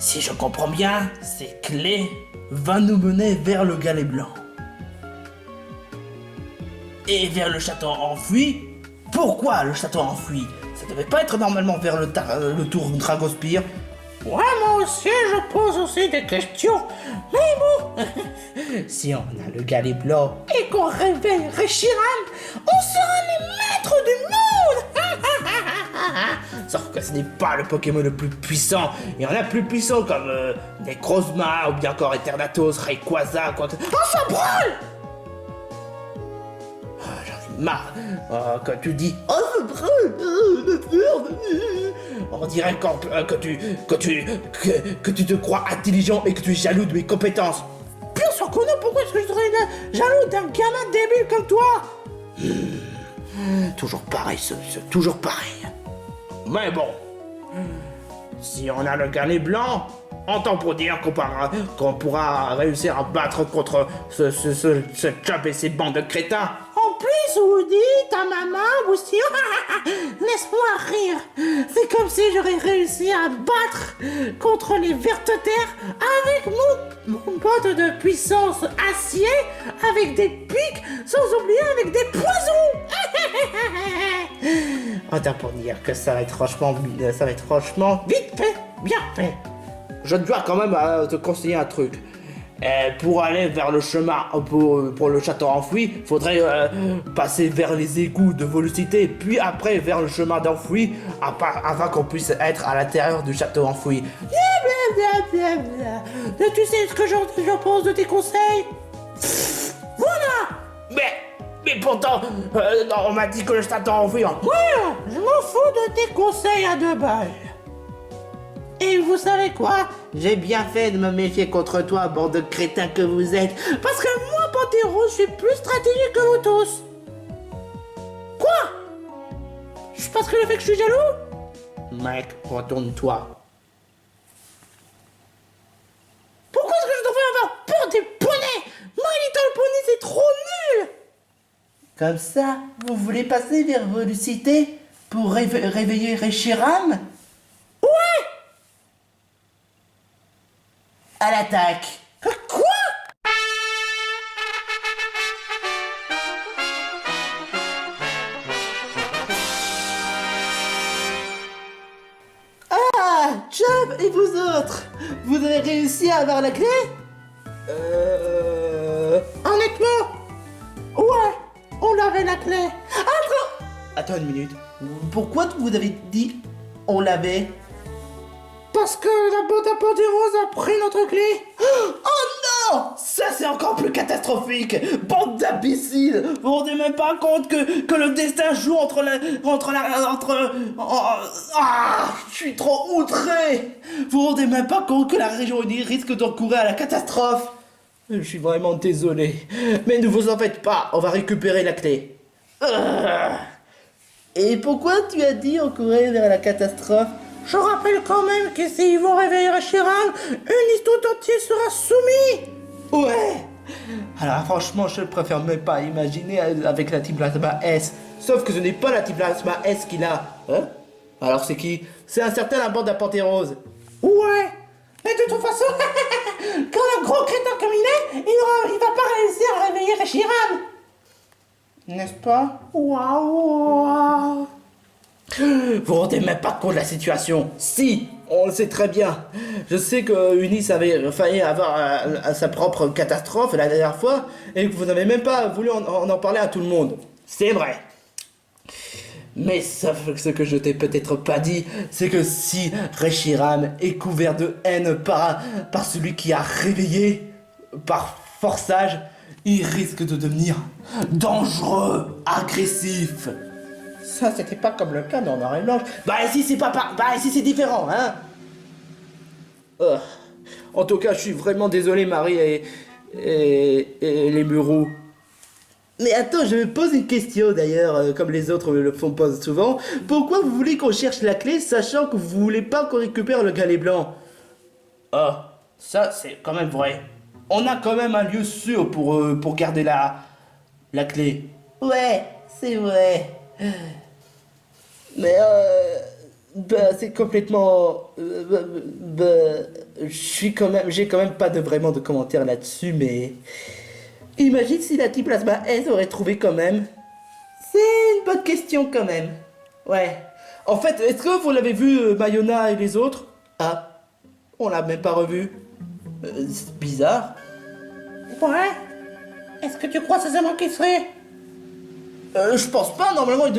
Si je comprends bien, ces clés vont nous mener vers le galet blanc. Et vers le château enfoui. Pourquoi le château enfoui? Ça devait pas être normalement vers le tour Dragospire. Ouais, moi aussi, je pose aussi des questions. Mais bon, Si on a le galet blanc, et qu'on réveille Reshiram, on sera les maîtres du monde. sauf que ce n'est pas le Pokémon le plus puissant. Il y en a plus puissants comme Necrozma ou bien encore Eternatus, Rayquaza, quoi que... On s'en branle. J'en ai marre. Quand tu dis « Oh, je brûle, merde !» On dirait que tu te crois intelligent et que tu es jaloux de mes compétences. Bien sûr que non, pourquoi est-ce que je serais jaloux d'un gamin débile comme toi? Toujours pareil, toujours pareil. Mais bon, si on a le galet blanc, entend pour dire qu'on pourra réussir à battre contre ce job et ces bandes de crétins. En plus, Woody, ta maman aussi, laisse-moi rire. C'est comme si j'aurais réussi à battre contre les vertes terres avec mon pote de puissance acier, avec des pics, sans oublier avec des poisons. Entend pour dire que ça va être franchement Vite fait, bien fait. Je dois quand même te conseiller un truc. Pour aller vers le chemin pour le château enfoui, faudrait passer vers les égouts de Vélocité, puis après vers le chemin d'enfoui, afin qu'on puisse être à l'intérieur du château enfoui. Et tu sais ce que j'en pense de tes conseils? Voilà. Mais pourtant, non, on m'a dit que le château enfoui... Ouais, je m'en fous de tes conseils à 2 balles. Et vous savez quoi? J'ai bien fait de me méfier contre toi, bande de crétins que vous êtes. Parce que moi, Panthéro, je suis plus stratégique que vous tous. Quoi? C'est parce que le fait que je suis jaloux? Mec, retourne-toi. Pourquoi est-ce que je devrais avoir peur des poneys? My Little Pony, c'est trop nul. Comme ça, vous voulez passer vers Vélocité pour réveiller Reshiram? Ouais. À l'attaque. Quoi? Ah, Job et vous autres, vous avez réussi à avoir la clé? Honnêtement? Ouais, on avait la clé. Attends une minute. Pourquoi vous avez dit on l'avait? Parce que la bande à Panthéros a pris notre clé. Oh non! Ça c'est encore plus catastrophique! Bande d'imbéciles! Vous vous rendez même pas compte que le destin joue je suis trop outré! Vous vous rendez même pas compte que la région unie risque d'encourir à la catastrophe? Je suis vraiment désolé. Mais ne vous en faites pas, on va récupérer la clé. Et pourquoi tu as dit encourir vers la catastrophe? Je rappelle quand même que s'ils vont réveiller Reshiram, une histoire entière sera soumise. Ouais! Alors franchement, je préfère même pas imaginer avec la Team Plasma S. Sauf que ce n'est pas la Team Plasma S qu'il a. Hein? Alors c'est qui? C'est un certain la bande à Panthéros. Ouais. Mais de toute façon, quand un gros crétin comme il est, il va pas réussir à réveiller Reshiram. N'est-ce pas? Waouh. Vous vous rendez même pas compte de la situation. Si, on le sait très bien. Je sais que Unis avait failli avoir sa propre catastrophe la dernière fois et que vous n'avez même pas voulu en parler à tout le monde. C'est vrai. Mais sauf ce que je t'ai peut-être pas dit, c'est que si Reshiram est couvert de haine par celui qui a réveillé, par forçage, il risque de devenir dangereux, agressif. Ça, c'était pas comme le cas dans Noir et Blanche. Bah ici, ici, c'est différent, hein. En tout cas, je suis vraiment désolé, Marie et les bureaux. Mais attends, je me pose une question d'ailleurs, comme les autres le font posent souvent. Pourquoi vous voulez qu'on cherche la clé, sachant que vous voulez pas qu'on récupère le galet blanc? Ah, ça c'est quand même vrai. On a quand même un lieu sûr pour garder la clé. Ouais, c'est vrai. Mais c'est complètement... j'ai quand même pas vraiment de commentaires là-dessus, mais imagine si la type Plasma S aurait trouvé quand même. C'est une bonne question quand même. Ouais. En fait, est-ce que vous l'avez vu, Mayona et les autres? Ah, on l'a même pas revu. C'est bizarre. Ouais. Est-ce que tu crois sincèrement qu'il serait? Je pense pas. Normalement, il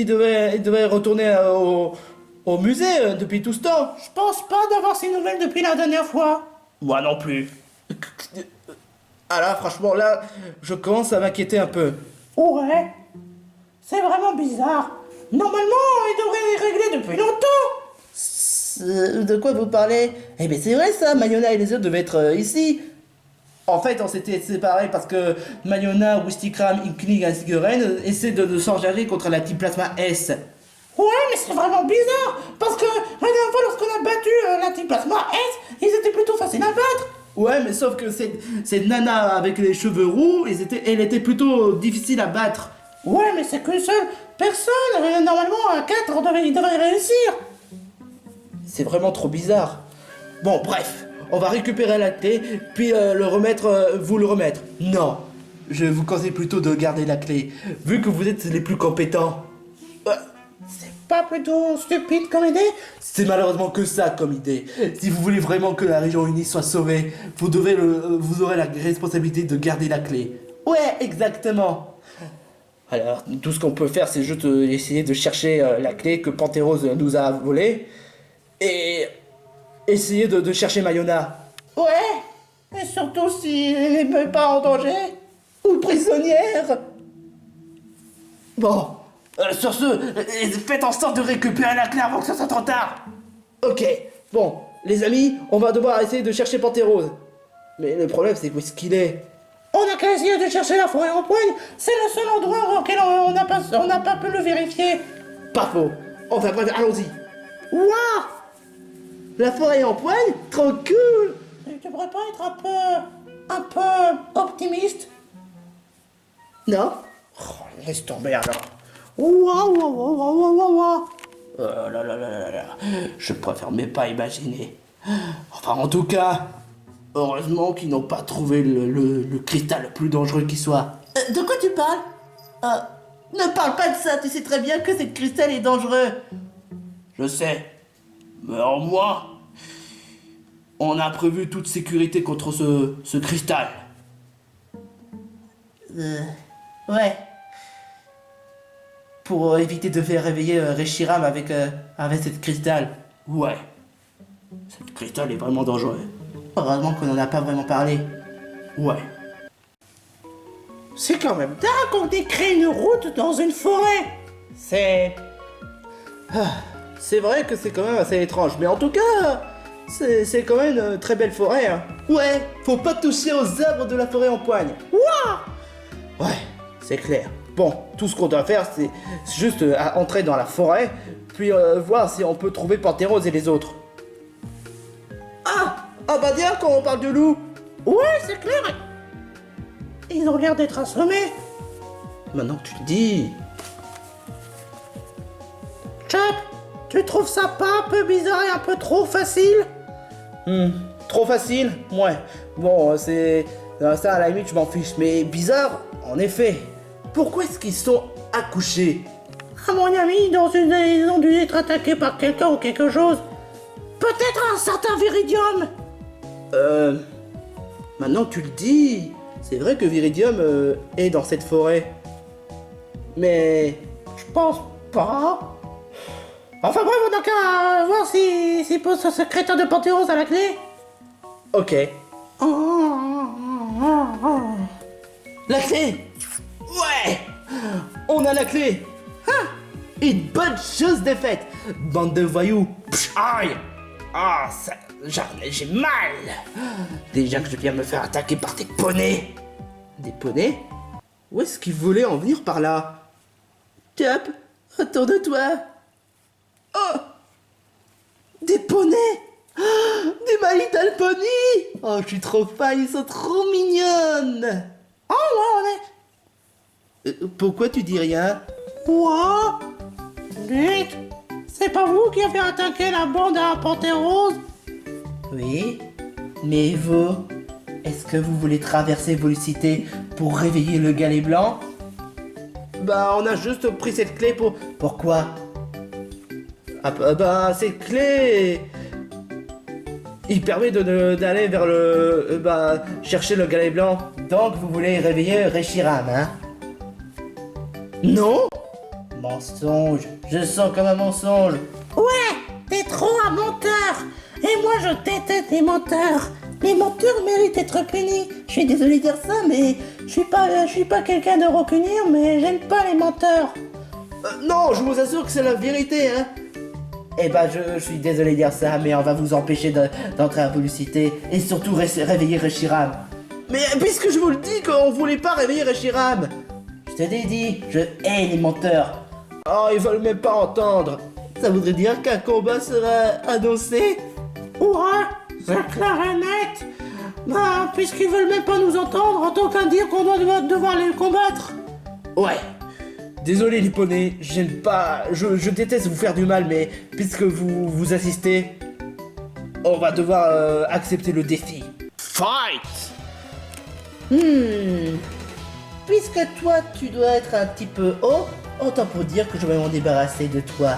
devait retourner au musée depuis tout ce temps. Je pense pas d'avoir ces nouvelles depuis la dernière fois. Moi non plus. Ah là, franchement, là, je commence à m'inquiéter un peu. Ouais. C'est vraiment bizarre. Normalement, il devrait les régler depuis longtemps. De quoi vous parlez? Eh bien, c'est vrai ça, Mayona et les autres devaient être ici. En fait, on s'était séparés parce que Mayona, Wistikram, Inkling ainsi que Ren essaient de s'engager contre la Team Plasma S. Ouais, mais c'est vraiment bizarre. Parce que la dernière fois, lorsqu'on a battu la Team Plasma S, ils étaient plutôt faciles à battre. Ouais, mais sauf que cette nana avec les cheveux roux, elle était plutôt difficile à battre. Ouais, mais c'est qu'une seule personne. Normalement, à 4, il devrait réussir. C'est vraiment trop bizarre. Bon, bref, on va récupérer la clé, puis vous le remettre. Non, je vous conseille plutôt de garder la clé, vu que vous êtes les plus compétents. C'est pas plutôt stupide comme idée? C'est malheureusement que ça comme idée. Si vous voulez vraiment que la région unie soit sauvée, vous aurez la responsabilité de garder la clé. Ouais, exactement. Alors, tout ce qu'on peut faire, c'est juste essayer de chercher la clé que Panthéros nous a volée. Et essayer de chercher Mayona. Ouais, et surtout si elle n'est pas en danger. Ou prisonnière. Bon, sur ce, faites en sorte de récupérer la clé avant que ça soit trop tard. Ok, bon, les amis, on va devoir essayer de chercher Panthéros. Mais le problème, c'est où est-ce qu'il est? On a qu'à essayer de chercher la forêt en poigne. C'est le seul endroit auquel on n'a pas pu le vérifier. Pas faux. Enfin bref, allons-y. Waouh! La forêt en poigne? Trop cool! Tu devrais pas être un peu optimiste? Non? Oh, laisse tomber alors. Waouh, waouh, waouh, waouh, waouh, waouh. Oh là là là là là. Je préfère même pas imaginer. Enfin, en tout cas, heureusement qu'ils n'ont pas trouvé le cristal le plus dangereux qui soit. De quoi tu parles? Ne parle pas de ça, tu sais très bien que cette cristal est dangereux. Je sais. Mais au moins, on a prévu toute sécurité contre ce cristal. Ouais. Pour éviter de faire réveiller Reshiram avec cette cristal. Ouais. Cette cristal est vraiment dangereux. Heureusement qu'on n'en a pas vraiment parlé. Ouais. C'est quand même dingue qu'on décrit une route dans une forêt. C'est vrai que c'est quand même assez étrange, mais en tout cas, c'est quand même une très belle forêt. Hein. Ouais, faut pas toucher aux arbres de la forêt en poigne. Waouh! Ouais, c'est clair. Bon, tout ce qu'on doit faire, c'est juste entrer dans la forêt, puis voir si on peut trouver Panthéros et les autres. Ah bah bien quand on parle de loup. Ouais, c'est clair. Ils ont l'air d'être assommés. Maintenant que tu le dis. Chuck, tu trouves ça pas un peu bizarre et un peu trop facile? Trop facile? Ouais. Bon, c'est... ça, à la limite, je m'en fiche. Mais bizarre, en effet. Pourquoi est-ce qu'ils sont accouchés? À mon avis, ils ont dû être attaqués par quelqu'un ou quelque chose. Peut-être un certain Viridium. Maintenant que tu le dis, c'est vrai que Viridium est dans cette forêt. Mais... Je pense pas. Enfin bref, on n'a qu'à voir s'il pose ce crétin de Panthéros à la clé. Ok. La clé! Ouais! On a la clé! Une bonne chose de faite! Bande de voyous! Psh, aïe! Ah, ça... j'ai mal! Déjà que je viens me faire attaquer par des poneys! Des poneys? Où est-ce qu'ils voulaient en venir par là? Cap, retourne-toi! Oh! Des poneys! Des My Little Pony! Oh, je suis trop fan, ils sont trop mignonnes! Oh ouais, on est... Pourquoi tu dis rien? Quoi? Dites, c'est pas vous qui avez attaqué la bande à Panthéros? Oui, mais vous, est-ce que vous voulez traverser Volcité pour réveiller le galet blanc? Bah, on a juste pris cette clé pour... Pourquoi? Bah, cette clé... Il permet d'aller vers le... chercher le galet blanc. Donc, vous voulez réveiller Reshiram, hein? Non? Mensonge. Je sens comme un mensonge. Ouais, t'es trop un menteur. Et moi, je déteste les menteurs. Les menteurs méritent d'être punis. Je suis désolé de dire ça, mais je suis pas quelqu'un de rancunier, mais j'aime pas les menteurs. Non, je vous assure que c'est la vérité, hein. Eh ben, je suis désolé de dire ça, mais on va vous empêcher d'entrer à Volcité et surtout réveiller Reshiram. Mais puisque je vous le dis qu'on voulait pas réveiller Reshiram. Je te l'ai dit, je hais les menteurs. Oh, ils veulent même pas entendre. Ça voudrait dire qu'un combat sera annoncé? Ouais, c'est clair et net. Bah, puisqu'ils veulent même pas nous entendre, en tant qu'à dire qu'on doit devoir les combattre. Ouais. Désolé les poneys, j'aime pas... Je déteste vous faire du mal, mais puisque vous assistez, on va devoir accepter le défi. Fight! Puisque toi, tu dois être un petit peu haut, autant pour dire que je vais m'en débarrasser de toi.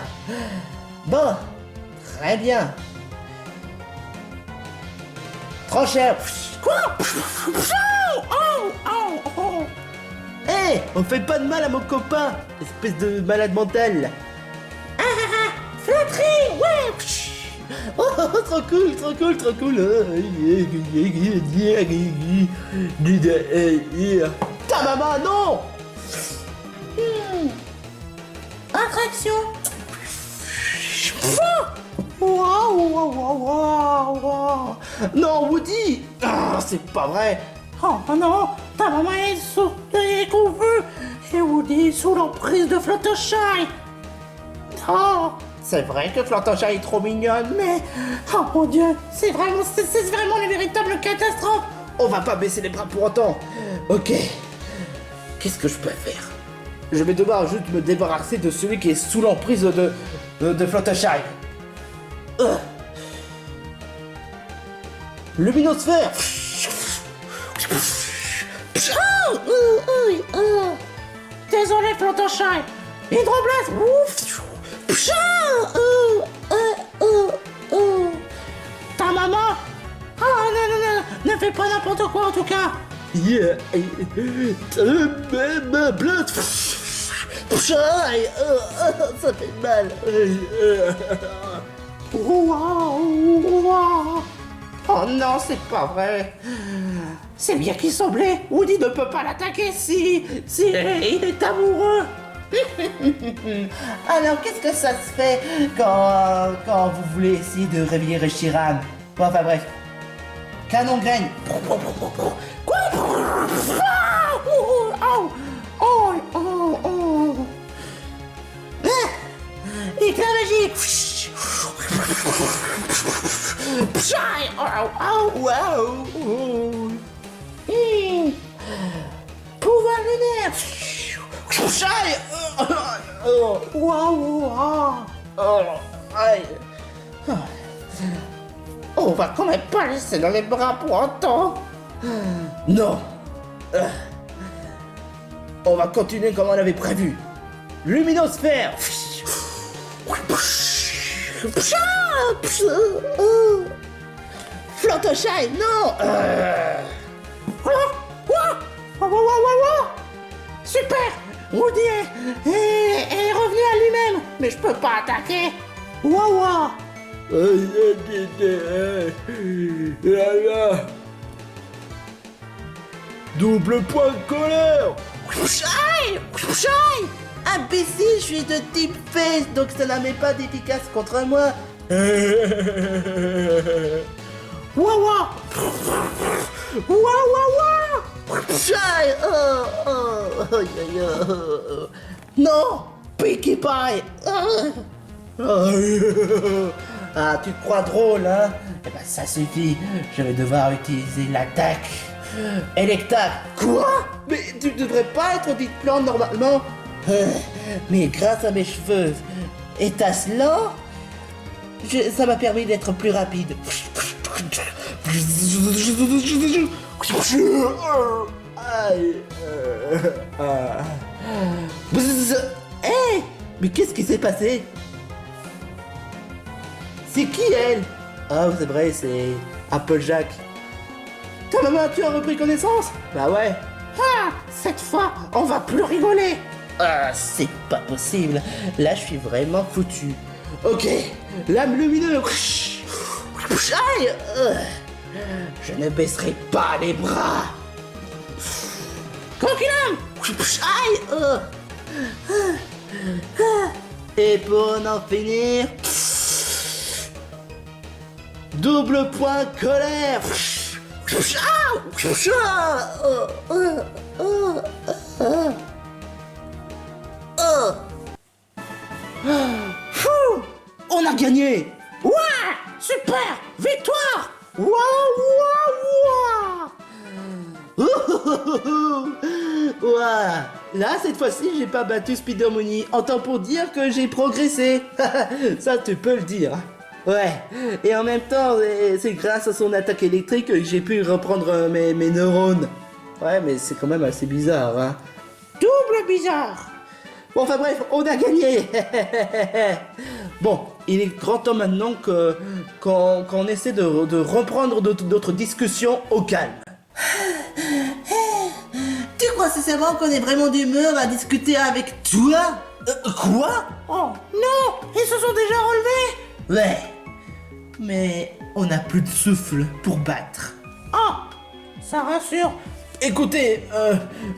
Bon, très bien. Trop cher. Quoi? Oh. Hé, on fait pas de mal à mon copain, espèce de malade mental. Flatterie, ouais. Oh, trop cool, trop cool, trop cool. Ta maman, non. Attraction. Wow. Non, Woody. Ah, c'est pas vrai. Oh non, ta maman est confus et Woody est sous l'emprise de Fluttershy. Oh, C'est vrai que Fluttershy est trop mignonne, mais... oh mon Dieu, c'est vraiment une véritable catastrophe. On va pas baisser les bras pour autant. Ok. Qu'est-ce que je peux faire? Je vais devoir juste me débarrasser de celui qui est sous l'emprise de Fluttershy. Luminosphère. Désolé Fluttershy. Hydroblast. Ta maman. Oh non, ne fais pas n'importe quoi en tout cas. Yeah. Ma blood. Ça fait mal. Oh non, c'est pas vrai. C'est bien qu'il semblait. Woody ne peut pas l'attaquer si il est amoureux. Alors, qu'est-ce que ça se fait quand vous voulez essayer de réveiller Reshiram? Bon, enfin bref. Canon graine. Quoi? Éclat magique. Waouh. Pouvoir lunaire. On va quand même pas laisser dans les bras pour autant. Non. On va continuer comme on avait prévu. Luminosphère. Fluttershy, non. Super. Woody est revenu à lui-même, mais je peux pas attaquer. Waouh. Double point de colère. Shy. Imbécile, je suis de type face, donc ça n'a même pas d'efficace contre moi. Waouh. Non, Pinkie Pie. Ah, tu te crois drôle, hein? Eh ben, ça suffit. Je vais devoir utiliser l'attaque. Electa. Quoi? Mais tu devrais pas être au dit plan normalement. Mais grâce à mes cheveux étincelants, ça m'a permis d'être plus rapide. Aïe. Hé, mais qu'est-ce qui s'est passé? C'est qui elle? Ah, c'est vrai, c'est Applejack. Ta maman, tu as repris connaissance? Bah ouais. Ah, cette fois, on va plus rigoler. Ah, c'est pas possible. Là, je suis vraiment foutu. Ok, lame lumineuse. Aïe. Je ne baisserai pas les bras. Coquillon. Aïe. Et pour en finir, double point colère. On a gagné. Ouais, super, victoire. Waouh, waouh, waouh. Ouah. Là, cette fois-ci, j'ai pas battu Spider Money. En temps pour dire que j'ai progressé. Ça, tu peux le dire. Ouais. Et en même temps, c'est grâce à son attaque électrique que j'ai pu reprendre mes neurones. Ouais, mais c'est quand même assez bizarre, hein. Double bizarre. Bon, enfin bref, on a gagné. Bon, il est grand temps maintenant qu'on essaie de reprendre notre discussion au calme. Tu crois sincèrement qu'on est vraiment d'humeur à discuter avec toi? Quoi? Oh non, ils se sont déjà relevés. Ouais, mais on n'a plus de souffle pour battre. Oh, ça rassure. Écoutez,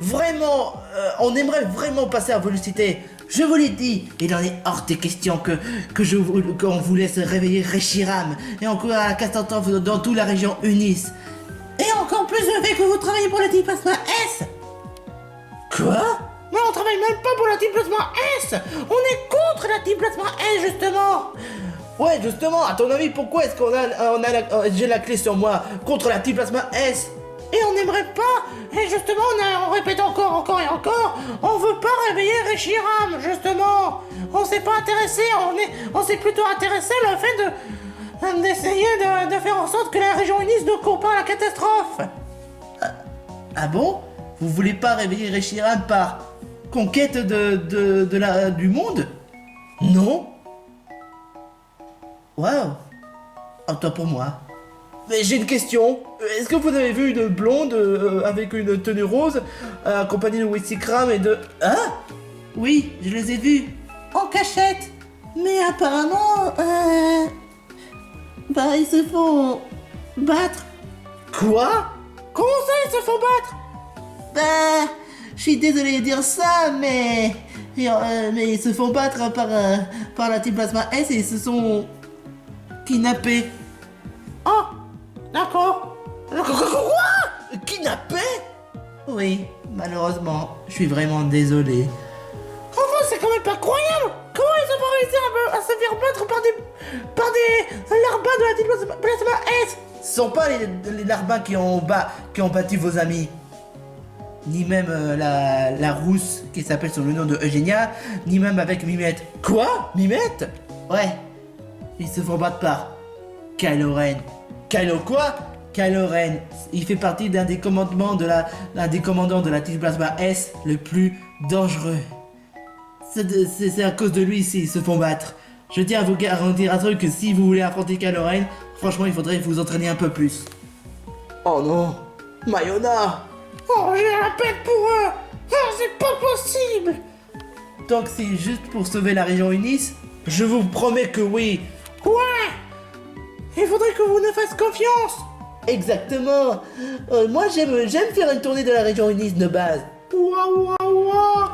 vraiment, on aimerait vraiment passer à Vélocité. Je vous l'ai dit, il en est hors des questions qu'on vous laisse réveiller Reshiram et encore à Castantan dans toute la région Unis. Et encore plus le fait que vous travaillez pour la Team Plasma S. Quoi? Mais on travaille même pas pour la Team Plasma S. On est contre la Team Plasma S, justement. Ouais, justement, à ton avis, pourquoi est-ce j'ai la clé sur moi contre la Team Plasma S? Et on n'aimerait pas, et justement on répète encore et encore, on veut pas réveiller Reshiram, justement. On s'est pas intéressé, on s'est plutôt intéressé le fait d'essayer de faire en sorte que la région Unis ne court pas à la catastrophe. Ah bon? Vous voulez pas réveiller Reshiram par conquête du monde? Non? Waouh! Autant pour moi. Mais j'ai une question. Est-ce que vous avez vu une blonde avec une tenue rose accompagnée de Wissikram et de... Hein? Oui, je les ai vus. En cachette. Mais apparemment, ils se font battre. Quoi? Comment ça, ils se font battre? Je suis désolé de dire ça, mais ils se font battre par la Team Plasma S et ils se sont kidnappés. Oh, d'accord. Quoi? Kidnappés? Oui, malheureusement, je suis vraiment désolé. Enfin, c'est quand même pas croyable. Comment ils ont pas réussi à se faire battre par des larbins de la Team Plasma S? Ce sont pas les larbins qui ont battu vos amis. Ni même la rousse qui s'appelle sous le nom de Eugénia, ni même avec Mimette. Quoi? Mimette? Ouais. Ils se font battre par Kylo Ren. Kylo quoi? Kylo Ren. Il fait partie d'un des commandants de la Team Plasma S le plus dangereux. C'est à cause de lui s'ils se font battre. Je tiens à vous garantir un truc, que si vous voulez affronter Kylo Ren, franchement il faudrait vous entraîner un peu plus. Oh non, Mayona. Oh, j'ai la peine pour eux. Oh, c'est pas possible. Donc c'est juste pour sauver la région Unis, je vous promets que oui. Ouais. Il faudrait que vous nous fassiez confiance. Exactement. Moi j'aime faire une tournée de la région Unis de base. Ouah.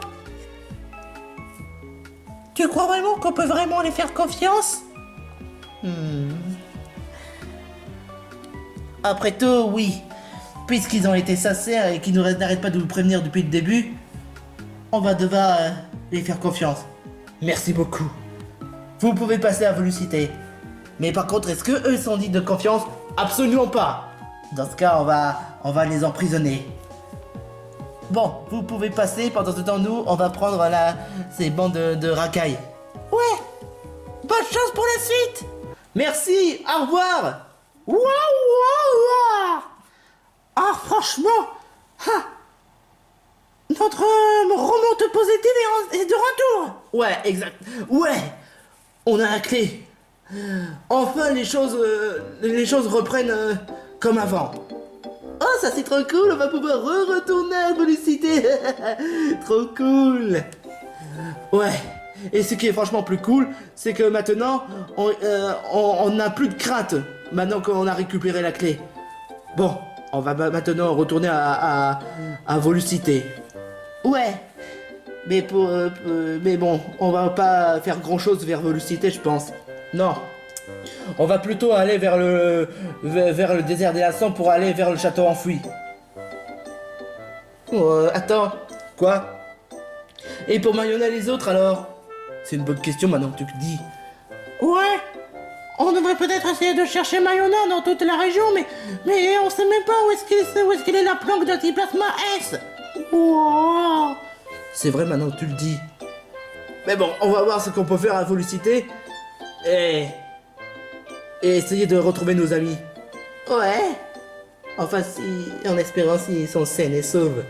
Tu crois vraiment qu'on peut vraiment les faire confiance? Après tout, oui. Puisqu'ils ont été sincères et qu'ils n'arrêtent pas de vous prévenir depuis le début, on va devoir les faire confiance. Merci beaucoup. Vous pouvez passer à Vélocité. Mais par contre, est-ce que eux sont dignes de confiance? Absolument pas. Dans ce cas, on va les emprisonner. Bon, vous pouvez passer. Pendant ce temps, nous, on va prendre ces bandes de racailles. Ouais. Bonne chance pour la suite. Merci. Au revoir. Waouh, waouh. Ah, franchement, hein, notre remonte positive est de retour. Ouais, exact. Ouais, on a la clé. Enfin, les choses reprennent comme avant. Oh, ça c'est trop cool, on va pouvoir retourner à Volucité. Trop cool. Ouais, et ce qui est franchement plus cool, c'est que maintenant, on n'a plus de crainte, maintenant qu'on a récupéré la clé. Bon, on va maintenant retourner à Volucité. Ouais, mais bon, on va pas faire grand chose vers Volucité, je pense. Non, on va plutôt aller vers le désert des Hassans pour aller vers le château enfoui. Attends, quoi? Et pour Mayonna les autres alors? C'est une bonne question maintenant que tu le dis. Ouais, on devrait peut-être essayer de chercher Mayonna dans toute la région, mais on sait même pas où est-ce qu'elle est la planque d'Antiplasma S. Wow. C'est vrai maintenant que tu le dis. Mais bon, on va voir ce qu'on peut faire à Volucité. Et essayer de retrouver nos amis. Ouais. Enfin, en espérant s'ils sont sains et saufs.